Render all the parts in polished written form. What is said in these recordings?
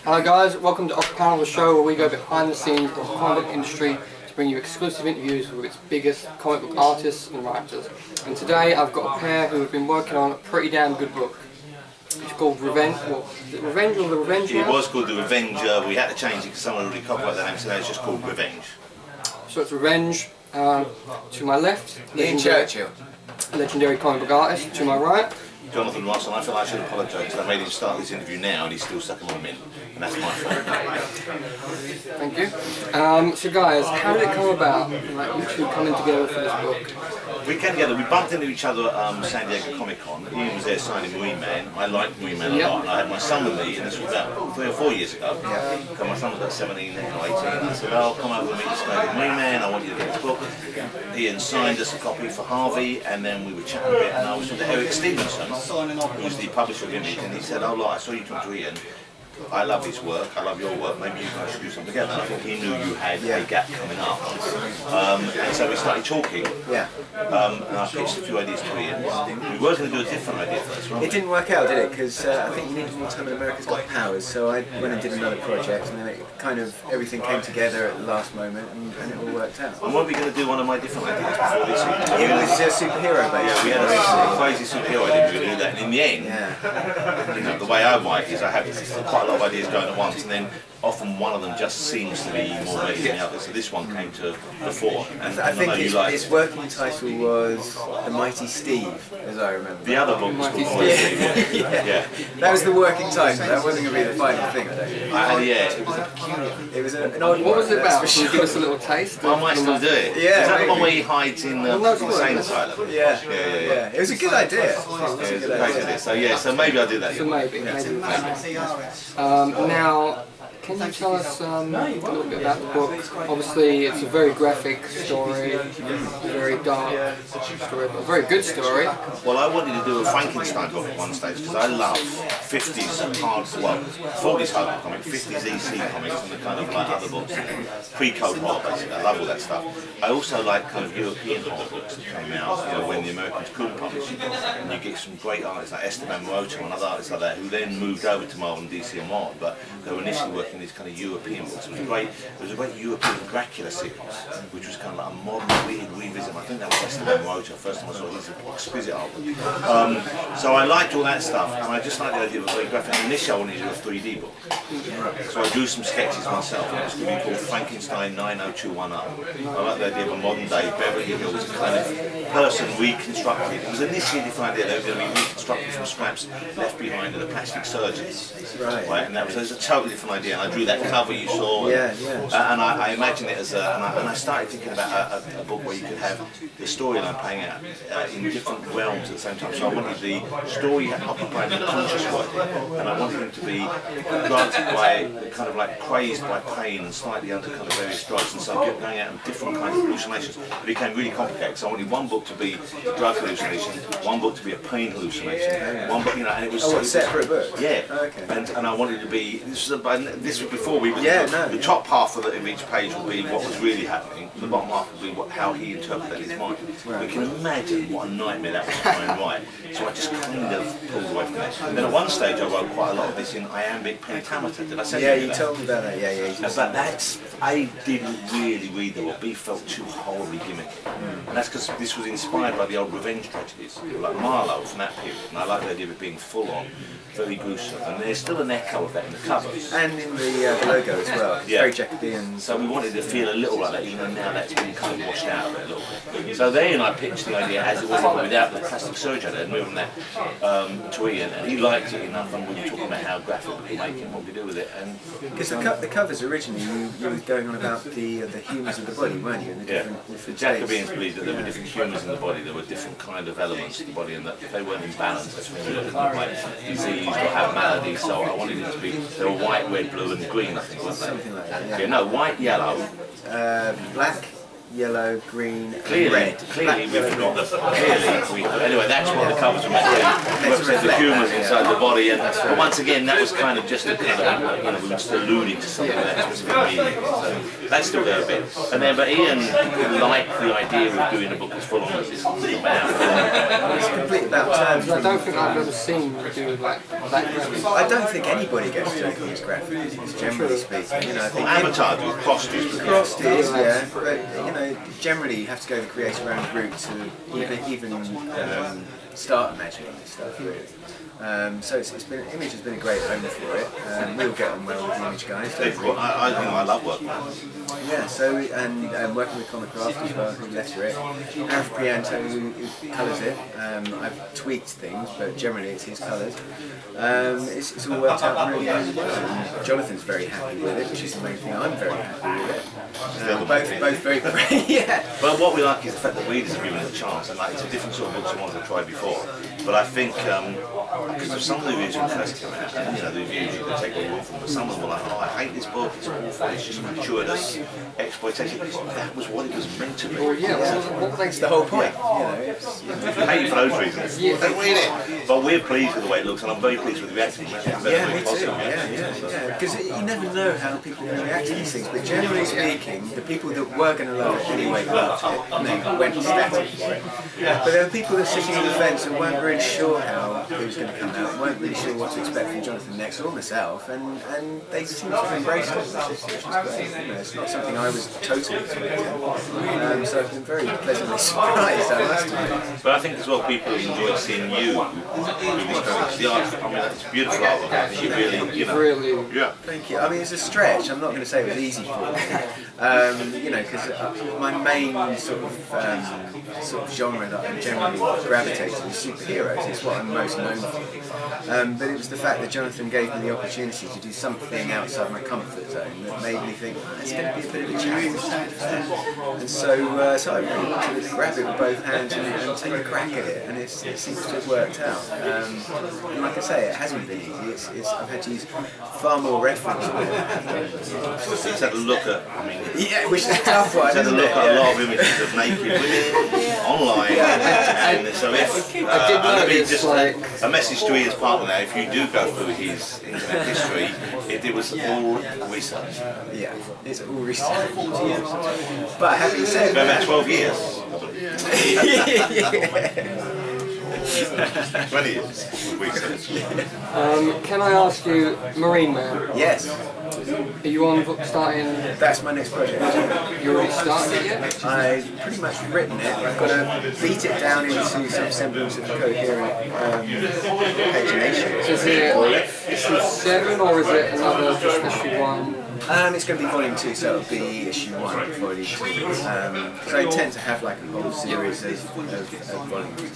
Hello guys, welcome to Off Panel, the show where we go behind the scenes of the comic book industry to bring you exclusive interviews with its biggest comic book artists and writers. And today I've got a pair who have been working on a pretty damn good book. It's called Revenge, The Revenge? It was called The Revenger. We had to change it because someone already copyrighted the name, so now it's just called Revenge. So it's Revenge. To my left, Ian Churchill, legendary comic book artist. To my right, Jonathan Ross, and I feel I should apologise because I made him start this interview now and he's still sucking my mint, and that's my fault. thank you. So guys, how did it come about, like you two coming together for this book? We came together, we bumped into each other at San Diego Comic Con. Ian was there signing Marine Man. I liked Marine Man a lot, and I had my son with me, and this was about 3 or 4 years ago. Because my son was about 17 then, or 18. I said, oh, come over with me to sign Marine Man, I want you to get this book. Ian signed us a copy for Harvey, and then we were chatting a bit, and I was with Eric Stevenson, who's the publisher of Image, and he said, oh, look, I saw you talk to Ian. I love his work, I love your work, maybe you guys should do something together. And I think he knew you had a gap coming up. And so we started talking, and I pitched a few ideas to Ian. We were going to do a different idea first, weren't we? It didn't work out, did it? Because I think you needed more time in America's Got Powers, so I went and did another project, and then it kind of, everything came together at the last moment, and it all worked out. And weren't we going to do one of my different ideas before this? It was a superhero based. Yeah, we had a crazy superhero idea, we were going to do that, and in the end, you know, the way I write is I have quite a lot of ideas going at once, and then often one of them just seems to be more ready than the other. So this one came to the fore. And I think its working title was The Mighty Steve, as I remember. The other book was called Mighty Steve. Yeah. That was the working title. That wasn't going to be the final thing, I don't think. Yeah, it was a peculiar. It was an odd one. What was it about? Can you give us a little taste? Well, I might still do it. Yeah. Is that the one where he hides in the insane asylum? Yeah. It was a good idea. So maybe I'll do that. So maybe. Now, can you tell us a little bit about the book? Obviously, it's a very graphic story, very dark story, but a very good story. Well, I wanted to do a Frankenstein book at one stage because I love 50s hardcore, 40s hardcore comics, 50s EC comics, and the kind of like other books, pre-code horror basically. I love all that stuff. I also like kind of European horror books that came out, you know, when the Americans couldn't publish it, and you get some great artists like Esteban Morocho and other artists like that who then moved over to Marvel and DC and Marvel, but they were initially working these kind of European books. It was a great European Dracula series, which was kind of like a modern, weird revisit. I think that was Esteban Morocho, first time I saw it. He's an exquisite artwork. So I liked all that stuff, and I just liked the idea of a very graphic. And initially I wanted to do a 3D book. So I drew some sketches myself, and it was going to be called Frankenstein 90210. I like the idea of a modern day Beverly Hills kind of person reconstructed. It was initially a different idea. They were going to be reconstructed from scraps left behind at a plastic surgeon. Right? And that was a totally different idea, and I drew that cover you saw, and I imagined it as and I started thinking about a book where you could have the storyline playing out in different realms at the same time. So I wanted the story occupying the conscious world, and I wanted him to be drugged by, kind of like crazed by pain and slightly under kind of various drugs, and so I kept going out in different kinds of hallucinations. It became really complicated, so I wanted one book to be a drug hallucination, one book to be a pain hallucination, one book, you know, and it was a separate book. Yeah, and I wanted to be. This was before we. The top half of each page would be what was really happening. The bottom half would be how he interpreted his mind. We can imagine what a nightmare that was to try and write. So I just kind of pulled away from that. And then at one stage I wrote quite a lot of this in iambic pentameter. Did I say that? Yeah, you told me about that. But that's, I didn't really read the book. B felt too horribly gimmicky. And that's because this was inspired by the old revenge tragedies, like Marlowe from that period. And I like the idea of it being full on, very gruesome. And there's still an echo of that in the covers. And in the logo as well. It's very Jacobean. So we wanted to feel a little like that, even though now that's been kind of washed out of it a little bit. So then I pitched the idea as it was, without the plastic surgeon, and moving that to Ian, and he liked it enough, and we were talking about how graphic we could make it and what we do with it. Because the covers originally, you were going on about the humours of the body, weren't you? And the Jacobeans believed that there were different humours in the body, there were different kind of elements of the body, and that if they weren't in balance, that's when you look like disease or have malady. So I wanted it to be, they were white, red, blue and green, I think, weren't they? Something like that, no, white, yellow. Black. yellow, green, Clearly, red. clearly we forgot the anyway, that's what the covers were meant to do. Represent the humours inside the body, and but once again, that was kind of just a kind of, you know, we were just alluding to something that specific meaning. So that's still there a bit. And then, but Ian liked the idea of doing a book that's full on this. It's completely about terms. I don't think I've ever seen you do like that graphic. I don't think anybody gets to do these graphics, generally speaking. You know, I think Avatar do crosses. yeah, but you know, generally you have to go the creative route to even start imagining this stuff, really. So Image has been a great home for it. We'll get on well with the Image guys. I love working. Yeah, so and working with Comic Craft as well, who letter it. Arif Priyanto, who colours it. I've tweaked things, but generally it's his colours. It's all worked out really well. Jonathan's very happy with it, which is the main thing. I'm very happy with it. Both very great. Yeah. But what we like is the fact that readers have given it a chance, and like it's a different sort of book to ones I've tried before. But I think because of some of the reviews when first came out, and you know the reviews you can take what you want from them, but some of them were like, oh, I hate this book, it's awful, it's just gratuitous exploitation. That was what it was meant to be. Well, yeah, what makes the whole point. Yeah. You know, if you hate it for those reasons, don't read it. But we're pleased with the way it looks, and I'm very pleased with the reaction. Yeah, me too. Yeah. Because you never know how people are going to react to these things. But generally speaking, the people that were going to love it anyway loved it, and they went ecstatic for it. But there were people that were sitting on the fence and weren't really sure how it was going to come out, weren't really sure what to expect from Jonathan next or myself, and they seemed to have embraced it, which is great. You know, it's not something I was totally expecting. So I've been very pleasantly surprised, I must admit. But I think as well, people enjoy seeing you do these comics. The art, I mean, it's beautiful art. You really, you know. Yeah. Thank you. I mean, it's a stretch. I'm not going to say it was easy for me. You know, because my main sort of genre that I generally gravitate to is superheroes. It's what I'm most known for. But it was the fact that Jonathan gave me the opportunity to do something outside my comfort zone that made me think, oh, it's going to be a bit of a challenge. And so I really wanted to grab it with both hands and take a crack at it, and it seems to have worked out. And like I say, it hasn't been easy. I've had to use far more reference than I have done. It's had a look at, I mean, yeah, which is a tough one. It's had a look at a lot of images of naked women online, and so if just like a message to Ian's partner now, if you do go through his internet history, it was all research. Yeah, it's all research. But having said that, about 12 years. 20 years research. Can I ask you, Marine Man? Yes. Are you on book starting? That's my next project. You already started it yet? I've pretty much written it. I've got to beat it down into some semblance of a coherent pagination. Is it issue 7 or is it another just issue 1? It's going to be volume 2, so it'll be issue 1 before it issue 2. Because I intend to have like a whole series of volumes.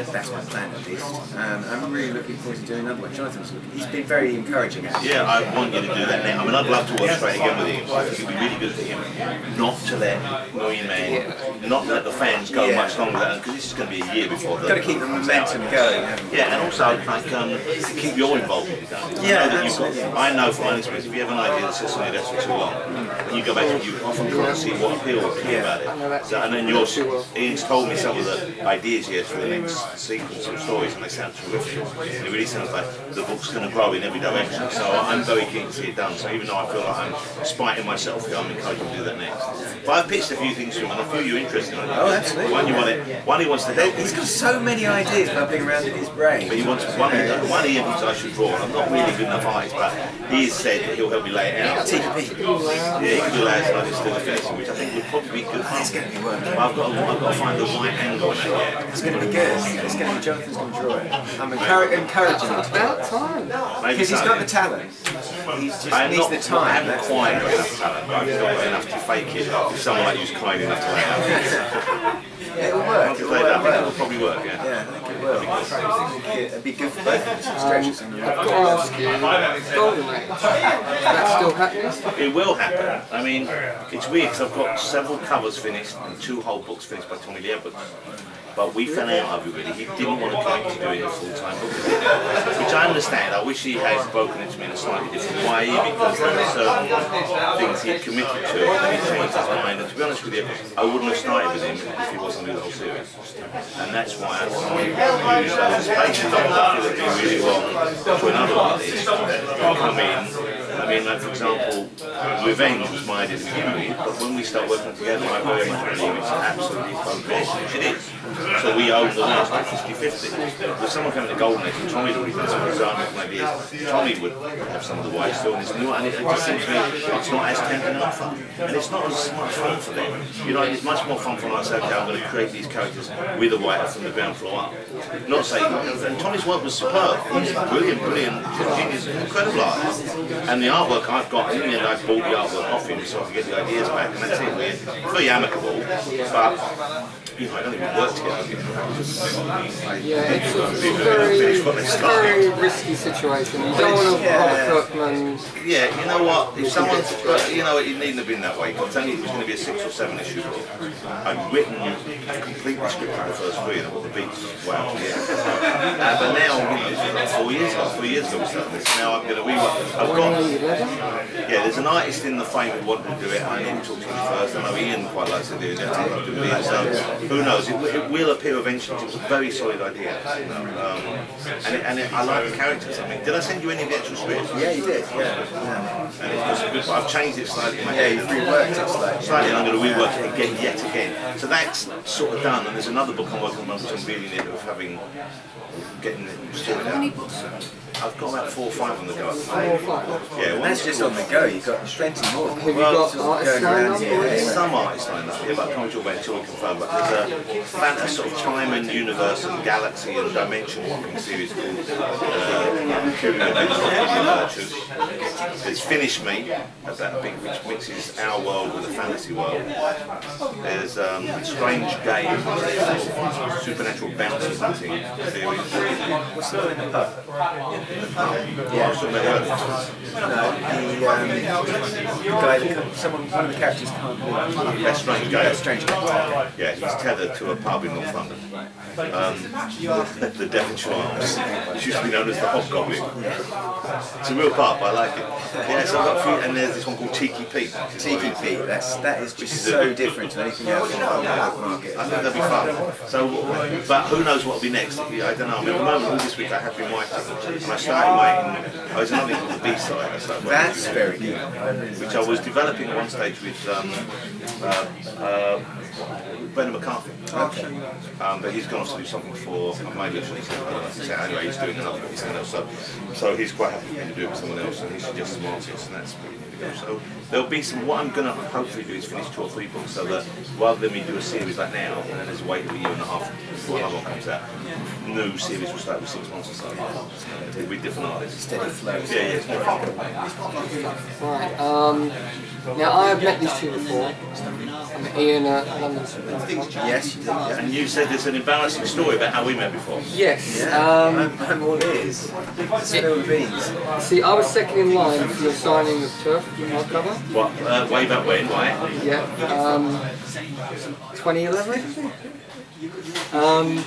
That's my plan at least. I'm really looking forward to doing another one. He's been very encouraging actually. Yeah, I want you to do that now. I mean, I'd love to work straight again with him. I think it'd be really good for him not to let Marine Man, not let the fans go much longer than, because this is going to be a year before the... Got to keep the momentum going. Yeah, and also like keep your involvement with that. I know from my experience, if you have an idea that says something that's for too long, and you go back and you often can't see what appeals to you about it. So, and then Ian's told me some of the ideas he has for the next sequence of stories, and they sound terrific. And it really sounds like the book's going to grow in every direction. So I'm very keen to see it done. So even though I feel like I'm spiting myself here, I'm encouraged to do that next. But I've pitched a few things to him, and a few you're interested in. Oh, absolutely. One he wants to help. He's got so many ideas bubbling around in his brain. But he wants one he thinks I should draw. And I'm not really good enough artist, but he has said that he'll help me lay it out. TP. Yeah, he can do layers and I just do the finishing, which I think would probably be good fun. It's going to be work. I've got to find the right angle on that. It's going to be good. It's going to be Jonathan's going to draw it. I'm encouraging him. About time. Because he's got the talent. He just needs the time. I haven't quite got enough talent, but I've got enough to fake it if someone like you's kind enough to lay it out. It'll work. It'll probably work, yeah. Yeah, I think it will. It'd be good for both of us. I've got to ask you, Golden Age, that's still happening? It will happen. I mean, it's weird because I've got several covers finished and 2 whole books finished by Tommy Lee. But we fell out of it really. He didn't want to commit to doing a full-time book, which I understand. I wish he had broken it to me in a slightly different way, because there were certain things he had committed to and he changed his mind. And to be honest with you, I wouldn't have started with him if he wasn't doing the whole series. And that's why I can't use those spaces. I feel it'd be really wrong for another artist to come in. I mean, like for example, Revenge was my idea to begin with, but when we start working together, I very much believe it's absolutely progress, which it is. So we own the rights by 50-50. With someone coming to Golden Age, and Tommy would have some design ideas, Tommy would have some of the rights still, and it's new, and it just seems to me it's not as tempting an offer. And it's not as much fun for them. You know, it's much more fun for us, okay, I'm going to create these characters with a writer from the ground floor up. Not saying, Tommy's work was superb. He's brilliant, genius, incredible artist. And the artwork I've got, in the end I bought the artwork off him so I could get the ideas back, and that's it. We're very amicable, but you know, I don't even work together. Yeah, it's a very risky situation. You don't want to Robert Kirkman. Yeah, you know what? If someone, you know, it needn't have been that way. It's only going to be a 6 or 7 issue book. I've written a complete script of the first 3 and I've got the beats. Wow. Yeah. But now, you know, it's like 4 years ago. 3 years ago we started this. Now I'm going to rework. I've got. Yeah, there's an artist in the frame who wanted to do it. I need to talk to him first. I know Ian quite likes to do it. I love doing it. So who knows? It will appear eventually. It was a very solid idea. I like the characters. I mean, did I send you any of the actual scripts? Yeah, you did. Yeah. And it was good. I've changed it slightly in my head. Yeah, you've reworked it slightly. And I'm going to rework it again, yet again. So that's sort of done. And there's another book I'm working on which I'm really near of getting it sorted out. How many books? I've got about 4 or 5 on the go. 4 or 5? Yeah, well, that's just on the go. You've got plenty more. Have you got artists lined up? There's some artists lined up, yeah, but I can't talk about it until we confirm. But there's a sort of time and universe and galaxy and dimension hopping series called There's Finish Me, about a big which mixes our world with a fantasy world. There's Strange Game, supernatural bounty hunting series. What's the one in the pub? Yeah, the guy that one of the characters can't move. That's Strange Game. That's Strange Game. Yeah, he's tethered to a pub in North London. The Devonshire Arms, which used to be known as the Hobgoblin. It's a real pub, I like it. Yeah, so I've got a few, and there's this one called Cheeky Pete. Cheeky Pete, that is just so different to anything else in the market. I think that'll be fun. So, but who knows what will be next? I don't know. I mean, at the moment, all this week I have been writing, and I started writing. I was another thing called the B-side. I started writing. That's very good. Which I was developing at one stage with Brendan McCarthy. Okay. But he's gone off to do something for maybe I shouldn't say. Anyway, he's doing another book, something else. So he's quite happy for me to do it with someone else, and he suggests some artists, and that's pretty good. So there'll be some. What I'm going to hopefully do is finish 2 or 3 books, so that rather than me do a series like now, and then there's a wait a year and a half before another one comes out, new series will start with 6 months or so. With different artists. Steady flow. Yeah. Right. Now I have met these 2 before. Ian at London. Yes, you did. Yeah. And you said there's an embarrassing story about how we met before. Yes. I'm all ears. Spill the beans. See, I was second in line for your signing of Turf hardcover. What? Way back when, right? Yeah. 2011. I'm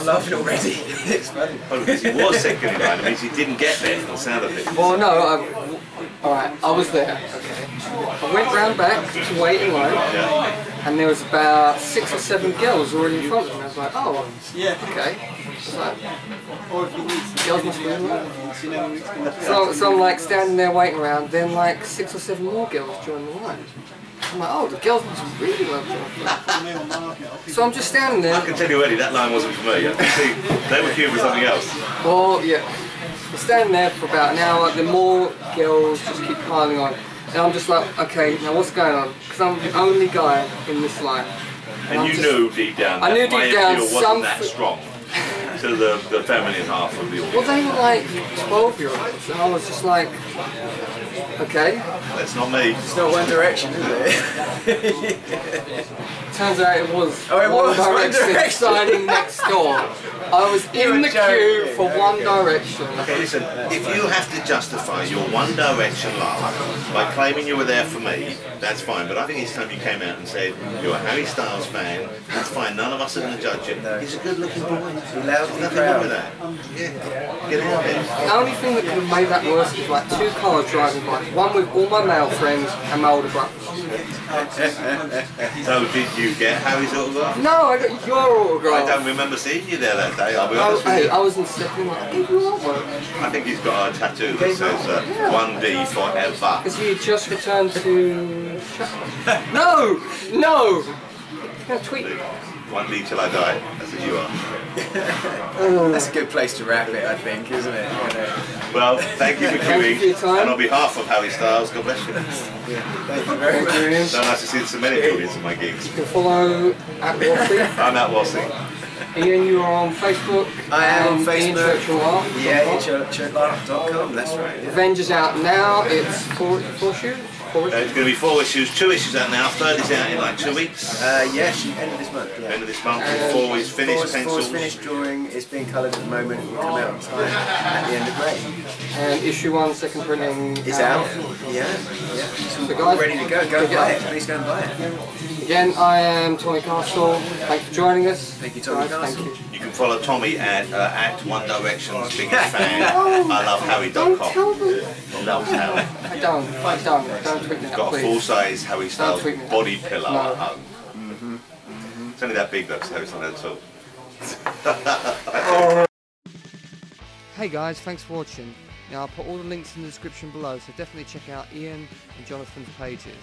laughing already. It's funny. Oh, because he was second in line. It means he didn't get there from the sound of it. Well, no. Alright, I was there. Okay. I went round back to wait in line, and there was about 6 or 7 girls already in front of me. I was like, oh, okay. Girls must be in line. So I'm like standing there waiting around, then like 6 or 7 more girls joined the line. I'm like, oh, the girls must really love it. So I'm just standing there. I can tell you already, that line wasn't for me. I can see they were queuing for something else. Well, yeah. I'm standing there for about an hour, the more girls just keep piling on. And I'm just like, okay, now what's going on? Because I'm the only guy in this line. And you knew deep down I knew deep down wasn't that strong to the feminine half of the audience. Well, they were like 12-year-olds, and I was just like, okay. That's not me. It's not One Direction, is it? Turns out it was One Direction Direction siding next door. I was in the queue for One Direction. Okay, listen, if you have to justify your One Direction love by claiming you were there for me, that's fine. But I think it's time you came out and said you're a Harry Styles fan. That's fine. None of us are going to judge him. He's a good-looking boy. Loud and Nothing wrong with proud. that. Yeah, get out there. The only thing that could have made that worse is like two cars driving by. One with all my male friends and my older brothers. So did you get Harry's autograph? No, I got your autograph. I don't remember seeing you there that day, I'll be Oh, honest with hey, you. I was in second. I gave you artwork. I think he's got a tattoo that says 1D forever. Because he had just returned to... No! No! You're going to tweet me. 1D till I die. That's what you are. That's a good place to wrap it, I think, isn't it? You know. Well, thank you for Thank you queuing. for your time. And on behalf of Harry Styles, God bless you. Thank you very much. Ian. So nice to see so many audience at my gigs. You can follow at Wassy. I'm at Wassy. Ian, you are on Facebook. I am on and Facebook. Ian Churchill Art. Yeah, IanChurchill.com, that's right. Yeah. Avengers out now. It's four shoes. It's going to be 4 issues, 2 issues out now, third is out in like 2 weeks. Yes, end of this month. Yeah. End of this month, 4 is finished, Four's pencils. finished drawing, it's being coloured at the moment, it will come out in time at the end of May. And issue 1, second printing. It's out. Yeah. It's all guys, ready to go. Go and buy it. Please go and buy it. Again, I am Tommy Castle. Thanks for joining us. Thank you, Tommy Guys, Castle. Thank you. You can follow Tommy at One Direction's biggest fan. Don't IloveHarry.com. tell them. Loves Harry. I don't tweet me that, Got a please. full-size Harry Styles tweet me that. body pillow No. at home. It's only that big though, so it's not that tall. Hey guys, thanks for watching. Now I'll put all the links in the description below, so definitely check out Ian and Jonathan's pages.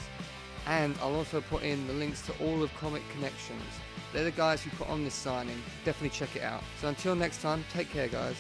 And I'll also put in the links to all of Comic Connections. They're the guys who put on this signing. Definitely check it out. So until next time, take care guys.